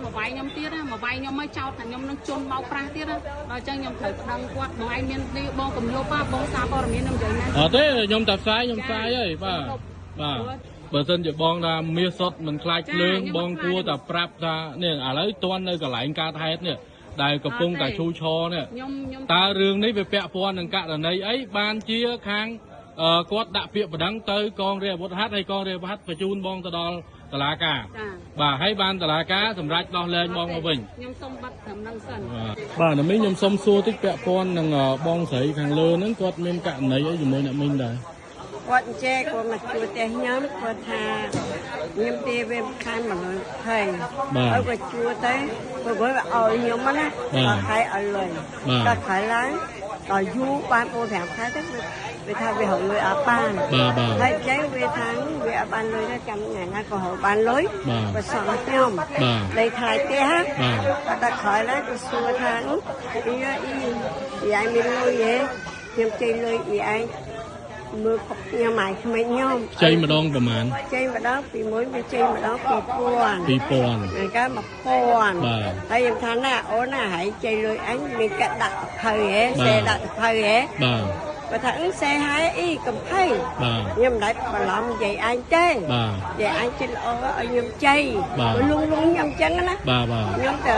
មកវាយខ្ញុំទៀតណាមកវាយខ្ញុំមកចោតថាខ្ញុំនឹងជន់បោកប្រាស់ទៀតណាដល់អញ្ចឹងខ្ញុំត្រូវប្តឹងគាត់បងឯងមានទីបងកំលុបបងសារព័ត៌មានខ្ញុំនិយាយណាអត់ទេខ្ញុំតែផ្សាយហើយបាទបើសិនជាបងថាមាសសុតមិនខ្លាចភ្លើងបងគួរតែប្រាប់ថានេះឥឡូវតន់នៅកន្លែងកើតហេតុនេះដែលកំពុងតែឈូឆរនេះតើរឿងនេះវាពាក់ព័ន្ធនឹងករណីអីបានជាខាងគាត់ដាក់ពាក្យបណ្ដឹងទៅកងរាជអាវុធហត្ថហើយកងរាជអាវុធហត្ថបញ្ជូនបងទៅដល់តុលាការបាទហើយបានតុលាការសម្រេចដោះលែងបងមកវិញខ្ញុំសូមបាត់ត្រឹមនឹងសិនបាទណាមីងខ្ញុំសូមសួរតិចពាក់ព័ន្ធនឹងបងស្រីខាងលើហ្នឹងគាត់មានករណីអីជាមួយអ្នកមីងដែរគាត់អញ្ចេះគាត់មកជួយតែខ្ញុំគាត់ថាខ្ញុំទេវាខានមកហើយគាត់ជួយទៅគាត់ឲ្យខ្ញុំណាគាត់ខែឲ្យលុយគាត់ខែឡើងដល់យូរបាន4-5ខែទៅវាថាវារកលុយអត់បានហើយចេះវាថាវាអត់បានលុយទេចាំថ្ងៃណាក៏រកបានលុយបើសងខ្ញុំដីថ្លៃផ្ទះគាត់ដល់ខែឡើងគាត់សួរថាអីយាយមានលុយទេខ្ញុំចេញលុយអីឯងមើលខ្ញុំមកក្មេងខ្ញុំចេញម្ដងប្រហែលចេញម្ដងពីមួយវាចេញម្ដង2000ហើយក៏1000ហើយខ្ញុំថាណាអូនណាហើយចេញលុយអញមានកាត់ដាក់ភៅហ៎សេដាក់ភៅហ៎បាទបើថាសេហើយអីកំភៃខ្ញុំមិនដែរបន្លំនិយាយអញទេនិយាយអញចិត្តល្អឲ្យខ្ញុំជ័យលងខ្ញុំអញ្ចឹងណាខ្ញុំទៅ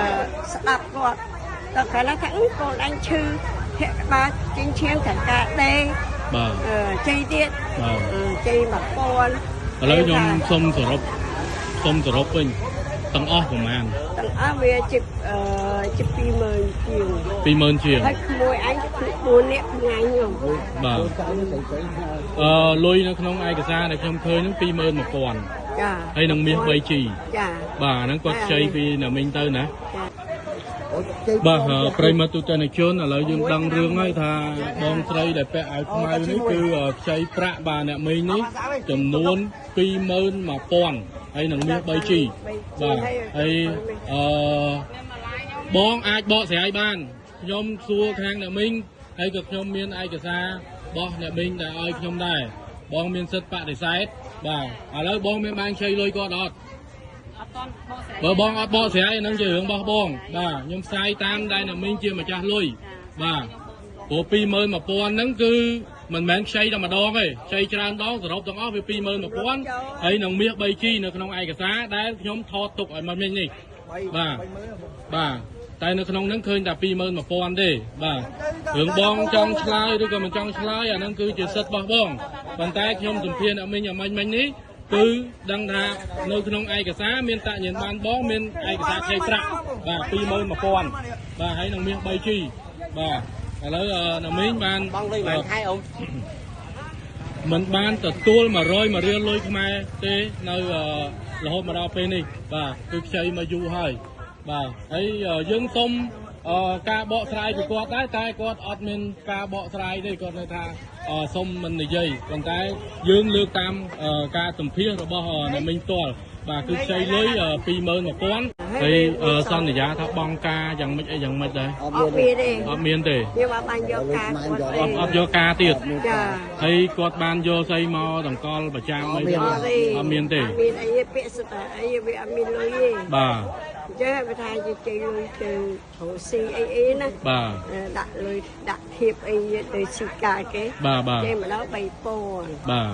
ស្ដាប់គាត់ដល់ខែណាថាកូនអញឈឺធាក់ក្បាលចេញឈាមខាងកាដេជ័យទៀតជ័យ1000ឥឡូវខ្ញុំសុំសរុបវិញទាំងអស់ប្រហែលទាំងអស់វាជិត20000ជាងហើយក្មួយអញ4នាក់ថ្ងៃខ្ញុំបាទលុយនៅក្នុងឯកសារដែលខ្ញុំឃើញហ្នឹង21000ចាហើយនឹងមាស 3G ចាបាទហ្នឹងគាត់ខ្ចីពីណាមីងទៅណាបាទប្រិមត្តទូទៅជនឥឡូវយើងដឹងរឿងហើយថាបងស្រីដែលពាក់អាវខ្មៅនេះគឺខ្ចីប្រាក់បាទអ្នកមីងនេះចំនួន21000ហើយនឹងមាស 3G បាទហើយបងអាចបកស្រាយបានខ្ញុំសួរខាងអ្នកមីងហើយក៏ខ្ញុំមានឯកសារបោះអ្នកមីងដែលឲ្យខ្ញុំដែរបងមានសិទ្ធិបដិសេធបាទឥឡូវបងមានបានខ្ចីលុយគាត់អត់បើបងអត់បកស្រាយហ្នឹងជារឿងរបស់បងបាទខ្ញុំផ្សាយតាមដែលអ្នកមីងជាម្ចាស់លុយបាទព្រោះ21000ហ្នឹងគឺមិនមែនខ្ចីតែម្ដងទេខ្ចីច្រើនដងសរុបទាំងអស់វា21000ហើយនឹងមាស 3G នៅក្នុងឯកសារដែលខ្ញុំថតទុកឲ្យមកមិញនេះបាទតែនៅក្នុងហ្នឹងឃើញតែ21000ទេបាទរឿងបងចង់ឆ្លើយឬក៏មិនចង់ឆ្លើយអាហ្នឹងគឺជាសិទ្ធិរបស់បងប៉ុន្តែខ្ញុំសម្ភាសអ្នកមីងឲ្យមិញនេះគឺដឹងថានៅក្នុងឯកសារមានតាក់ញៀនបានបងមានឯកសារខ្ចីប្រាក់បាទ21000បាទហើយនឹងមាស 3G បាទឥឡូវណាមីងបានបងលុយបានខែអូនមិនបានទទួល100រៀលលុយខ្មែរទេនៅរហូតមកដល់ពេលនេះបាទគឺខ្ចីមកយូរហើយបាទហើយយើងសុំការបកស្រាយពីគាត់ដែរតែគាត់អត់មានការបកស្រាយទេគាត់នៅថាសុំមិននិយាយប៉ុន្តែយើងលើកតាមការសម្ភាសរបស់អ្នកមីងផ្ទាល់បាទគឺខ្ចីលុយ21000ហើយសន្យាថាបងការយ៉ាងម៉េចអីយ៉ាងម៉េចដែរអត់មានទេខ្ញុំអត់បានយកការអត់យកការទៀតចាហើយគាត់បានយកស្អីមកដង្កល់ប្រចាំអីអត់មានទេអត់មានអីពាក្យស្តាអីវាអត់មានលុយទេបាទចេះបើថាជិះលុយទៅរកស៊ីអីណាបាទដាក់លុយដាក់ធៀបអីទៅស៊ីកាគេបាទចេះម្ដង3000បាទ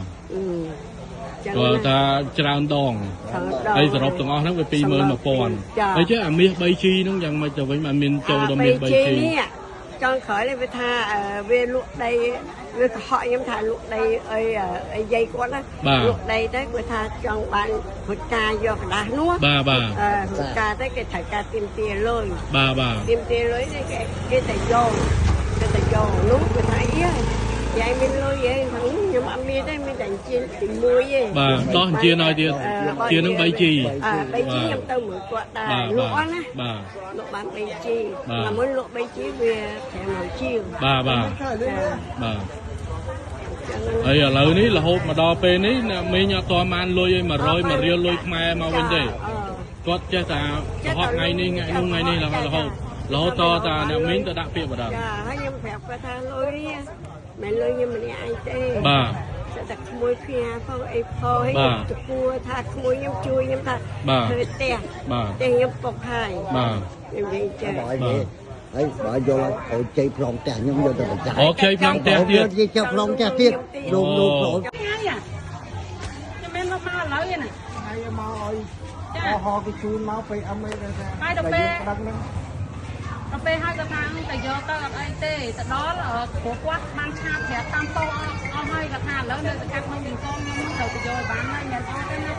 គាត់ថាច្រើនដងហើយសរុបទាំងអស់ហ្នឹងវា21000ហើយចេះអាមាស 3G ហ្នឹងយ៉ាងម៉េចទៅវិញបានមានចូលដល់មាស 3G ចង់ក្រោយនេះវាថាវាលក់ដីវាកុហកខ្ញុំថាលក់ដីអីយាយគាត់ណាលក់ដីទៅគាត់ថាចង់បានពុតការយកกระดาษនោះបាទពុតការទៅគេត្រូវការទាមទារលុយបាទទាមទារលុយនេះគេតែយកនោះគាត់ថាអីយាយមានលុយឯងខ្ញុំអត់មានទេមានតែជៀនទី1ទេបាទដោះជៀនឲ្យទៀតជៀននឹង 3G 3G ខ្ញុំទៅមើលគាត់ដែរលក់ណាបាទលក់បាន 3G តែមុនលក់ 3G វា500ជាងបាទហើយឥឡូវនេះរហូតមកដល់ពេលនេះមីងអត់ទាន់បានលុយឲ្យ100រៀលលុយខ្មែរមកវិញទេគាត់ចេះតែកុហកថ្ងៃនេះថ្ងៃនេះរហូតតតាអ្នកមីងទៅដាក់ពាក្យបណ្ដឹងចាហើយខ្ញុំប្រាប់គាត់ថាលុយនេះមិនលុយខ្ញុំម្នាក់ឯងទេបាទ แต่ขโมยเพียเพราะไอ้พอให้ตะกัวถ้าขโมยยังช่วยยังถ้าเธอเตะยังปกหายยังไงเจ้าấy bà vô là hội chơi plong tè nhưng vô được chạy chơi plong tèទៀតchơi plong tèទៀតluôn luôn plong ai à cho men nó mau lấy này ai mau ơi ho cái chuối máuไปเอาไม่ได้ đập bê hai cái thang tại giờ tao gặp ai tê tại đó là của quát mang chạm thẻ tam to ao hai cái thang lớn đây các nó mình con nhưng mà từ giờ bán này nhà con thế này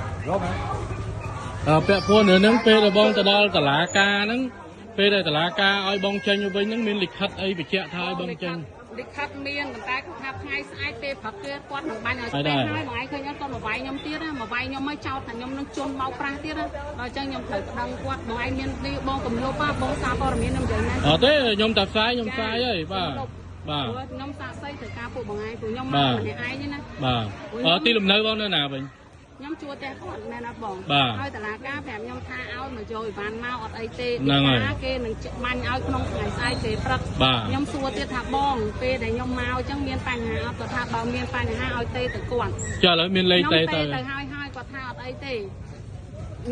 เปะพวกเนื้อนังเปะแต่บองแต่ดอลแต่ลากานังเปะแต่ลากาไอ้บองเชงอยู่ไปนังมีลิขัดไอ้ไปเจ้าท้ายบองเชงลิขัดเมียนแต่แต่ก็ทับไงไอ้เปะผักเกลือquátหนึ่งใบหน่อยเปะให้หน่อยเคยยังต้นมาใบยมเตี้ยนะมาใบยมไม่เจ้าแต่ยมนั่งจนเมาปลาเตี้ยนะเราจังยมเถิดดังquátบองไอ้เมียนดีบองกับโลป้าบองซาปอร์เมียนน้ำใหญ่นะเต้ยมตัดซ้ายเอ้ยป้ายมซาไส้ถือกาปูบองไอ้ปูยมมาเหมือนไอ้นี่นะตีลมเนื้อบ้างเนื้อหนาเป็นยมชัวแต่ก่อนแม่นับบอกให้แต่ละก้าแผมยมท่าเอามาโจยบานมาอดไอเต้ก้าเกหนึ่งมันเอาขนมไก่ไส้เตะปรักยมชัวเตี้ยทับบ้องเปย์แต่ยมมาจังเมียนปัญหาเอาแต่ทับเบาเมียนปัญหาเอาเต้แต่ก่อนเจ้าแล้วเมียนเลยเต้แต่ให้ก็ท่าอดไอเต้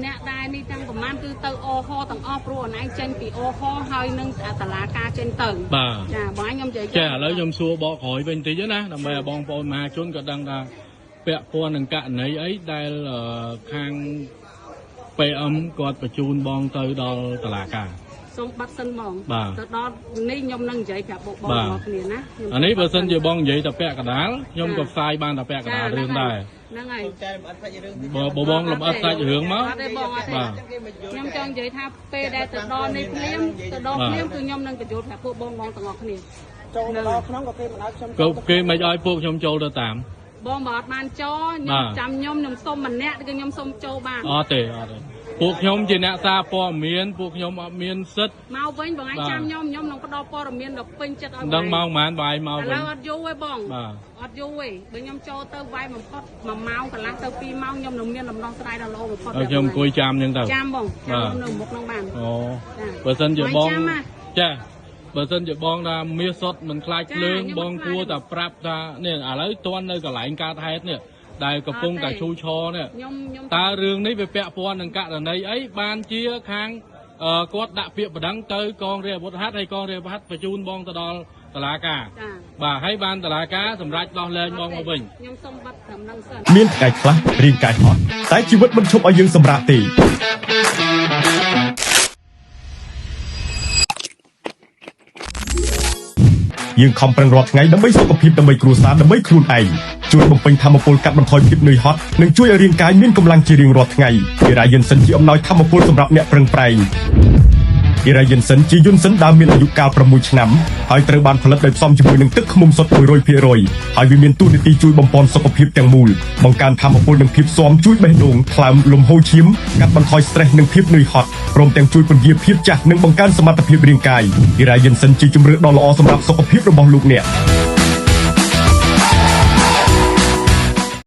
เนี่ยได้นี่จังประมาณคือเตอโอคอต่างอ้อปรัวนั่งเจนปีโอคอให้นึ่งแต่ละกาเจนตึงจ้าบ้านยมเจ๋จ้าแล้วยมชัวบอกหอยเป็นตีเยอะนะทำไมบองปอนมาชนก็ดังดาเปะพวกหนึ่งกะไหนไอ้ได้ข้างเปะกอดประจูนบองเตยดอตลาดกาส่งบัตรเส้นบองแต่ดอนี่ยมนั่งใจแบบบองเนี่ยนะอันนี้เปอร์เซ็นต์จะบองใหญ่แต่แปะกระดาษยมกับทรายบานแต่แปะกระดาษเรื่องได้นั่งไงบองลำอัดใส่เหืองมั้งยมจังใจท่าเปะได้แต่ดอในเพลียมแต่ดอเพลียมคือยมนั่งประจูนแบบพวกบองต่างออกเนี่ยก็เกมไม่ย่อยพวกยมโจเดตามบองบอดมันโจยมจำยมส้มมันแน่ก็ยมส้มโจบ้านเตะพวกยมจีน่าซาปอเมียนพวกยมเมียนซึดเมาเว้นบางไอ้จำยมน้องก็ดอปอเมียนดอกเป็นจัดเอาดังเมาหมานใบเมาแล้วอดยูไว้บ้องอดยูไว้เบยมโจเตอร์ไว้มันพอดมาเมากันล้างเตอร์ปีเมายมหนุ่มเมียนน้องสไลด์ดาวโลมันพอดยมกุยจำยังเตอจำบ้องจำหนุ่มมุกน้องบ้านเปอร์เซ็นต์จะบ้องจ้าเปอร์เซ็นต์จะบ้องนะเมียสดมันคลายเลื่องบ้องพัวแต่ปรับตาเนี่ยอะไรตัวนั้นก็ไหลกาไทยเนี่ยได้กระพงแต่ชูชอเนี่ยตาเรื่องนี้ไปเปะปอนหนึ่งกะแต่ในไอ้บานเชียค้างก็ดะเปียบดังเตยกองเรียบวัฒน์ให้กองเรียบวัฒน์ประจูนบองตะดอลตะลากาบ่าให้บานตะลากาสำรัจดอเลนบองมาบิ่งเมียนไก่คลาเรียงไก่หอดแต่ชีวิตมันชมอายุสำราตียังคำประงรอดไงดับไม่สุขภาพดับไม่ครูสารดับไม่ครูนไอช่วยบ่มเป็นธรรมปูลกัดบรรทอยพิษเหนื่อยฮอตหนึ่งช่วยเรียงกายมีกำลังจีเรียงรอดไงอีรายยันสันจีอมน้อยธรรมปูลสำหรับเนี่ยเปล่งไพรอีรายยันสันจียุนสันดามีอายุกาประมุชนำหายตระบานผลิตโดยซ่อมจมูกหนึ่งตึกขมุมสดโรยเพียรอยหายวิเมียนตู้ในตีช่วยบ่มปอนสุขภาพแตงมูลบังการธรรมปูลหนึ่งพิษซ้อมช่วยใบดงคลามลมโฮชิมกัดบรรทอยสเตรสหนึ่งพิษเหนื่อยฮอตรวมแตงช่วยปนเยียพิษจากหนึ่งบังการสมรรถภาพเรียงกายอีรายยันสันจีจุมเรือดอลอสำหรับสุขภาพระบองลูกเนี่ย